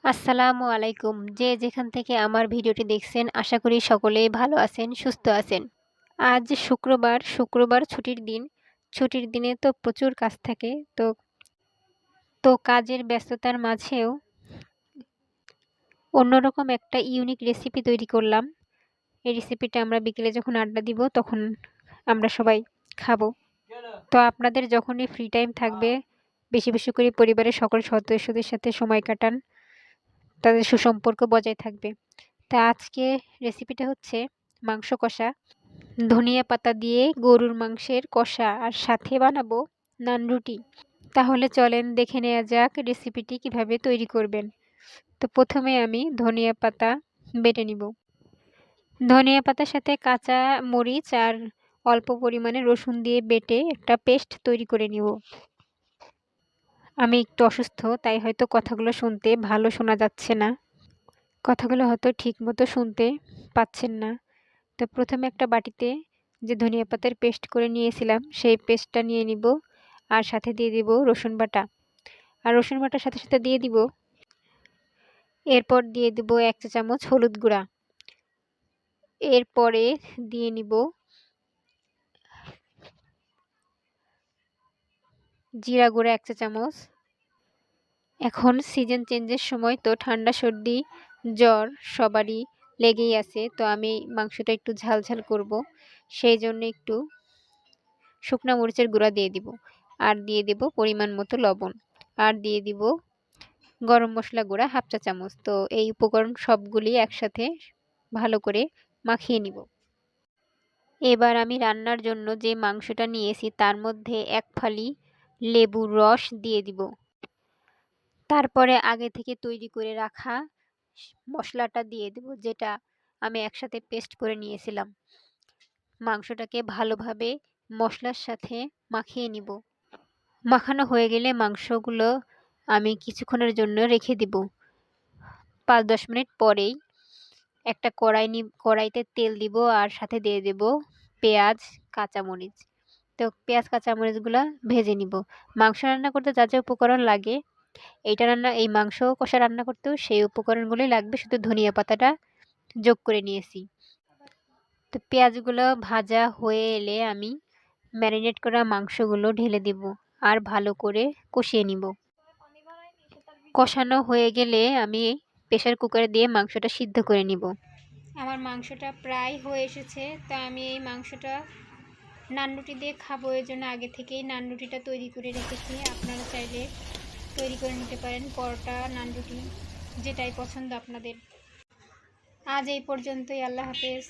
আসসালামু আলাইকুম। যে যেখান থেকে আমার ভিডিওটি দেখছেন আশা করি সকলেই ভালো আছেন, সুস্থ আছেন। আজ শুক্রবার ছুটির দিন। ছুটির দিনে তো প্রচুর কাজ থাকে। তো কাজের ব্যস্ততার মাঝেও অন্যরকম একটা ইউনিক রেসিপি তৈরি করলাম। এই রেসিপিটা আমরা বিকেলে যখন আড্ডা দিব তখন আমরা সবাই খাবো। তো আপনাদের যখনই ফ্রি টাইম থাকবে বেশি বেশি করে পরিবারের সকল সদস্যদের সাথে সময় কাটান, তাদের সুসম্পর্ক বজায় থাকবে। তা আজকে রেসিপিটা হচ্ছে মাংস কষা, ধনিয়া পাতা দিয়ে গরুর মাংসের কষা, আর সাথে বানাবো নান রুটি। তাহলে চলেন দেখে নেওয়া যাক রেসিপিটি কিভাবে তৈরি করবেন। তো প্রথমে আমি ধনিয়া পাতা বেটে নিব। ধনিয়া পাতার সাথে কাঁচা মরিচ আর অল্প পরিমাণে রসুন দিয়ে বেটে একটা পেস্ট তৈরি করে নিব। আমি একটু অসুস্থ, তাই হয়তো কথাগুলো শুনতে ভালো শোনা যাচ্ছে না, কথাগুলো হয়তো ঠিক মতো শুনতে পাচ্ছেন না। তো প্রথমে একটা বাটিতে যে ধনিয়া পাতার পেস্ট করে নিয়েছিলাম সেই পেস্টটা নিয়ে নিব, আর সাথে দিয়ে দিব রসুন বাটা। আর রসুন বাটার সাথে সাথে দিয়ে দিব, এরপর দিয়ে দিব 1 চা চামচ হলুদ গুঁড়া। এরপরে দিয়ে নিব জিরা গুঁড়া 1 চা চামচ। এখন সিজন চেঞ্জের সময়, তো ঠান্ডা সর্দি জ্বর সবারই লেগেই আছে। তো আমি মাংসটা একটু ঝাল ঝাল করব, সেই জন্য একটু শুকনা মরিচের গুঁড়া দিয়ে দিব, আর দিয়ে দিব পরিমাণ মতো লবণ, আর দিয়ে দিব গরম মশলা গুঁড়া 1/2 চা চামচ। তো এই উপকরণ সবগুলি একসাথে ভালো করে মাখিয়ে নিব। এবার আমি রান্নার জন্য যে মাংসটা নিয়েছি তার মধ্যে 1 ফালি লেবুর রস দিয়ে দিব। তারপরে আগে থেকে তৈরি করে রাখা মশলাটা দিয়ে দেব, যেটা আমি একসাথে পেস্ট করে নিয়েছিলাম। মাংসটাকে ভালোভাবে মশলার সাথে মাখিয়ে নিব। মাখানো হয়ে গেলে মাংসগুলো আমি কিছুক্ষণের জন্য রেখে দিব। 5-10 মিনিট পরেই একটা কড়াইতে তেল দিব, আর সাথে দিয়ে দেব পেঁয়াজ কাঁচামরিচ। তো পেঁয়াজ কাঁচামরিচগুলো ভেজে নিব। মাংস রান্না করতে যা যা উপকরণ লাগে, এই মাংস কষা রান্না করতেও সেই উপকরণগুলোই লাগবে, শুধু ধনিয়া পাতাটা যোগ করে নিয়েছি। তো পেঁয়াজগুলো ভাজা হয়ে এলে আমি ম্যারিনেট করা মাংসগুলো ঢেলে দিব, আর ভালো করে কষিয়ে নিব। কষানো হয়ে গেলে আমি প্রেসার কুকারে দিয়ে মাংসটা সিদ্ধ করে নিব। আমার মাংসটা প্রায় হয়ে এসেছে। তো আমি এই মাংসটা নান রুটি দিয়ে খাবো, এর জন্য আগে থেকেই নান রুটিটা তৈরি করে রেখেছি। আপনারা চাইলে তৈরি করে নিতে পারেন, পরোটা নান রুটি যেটাই পছন্দ আপনাদের। আজ এই পর্যন্তই, আল্লাহ হাফেজ।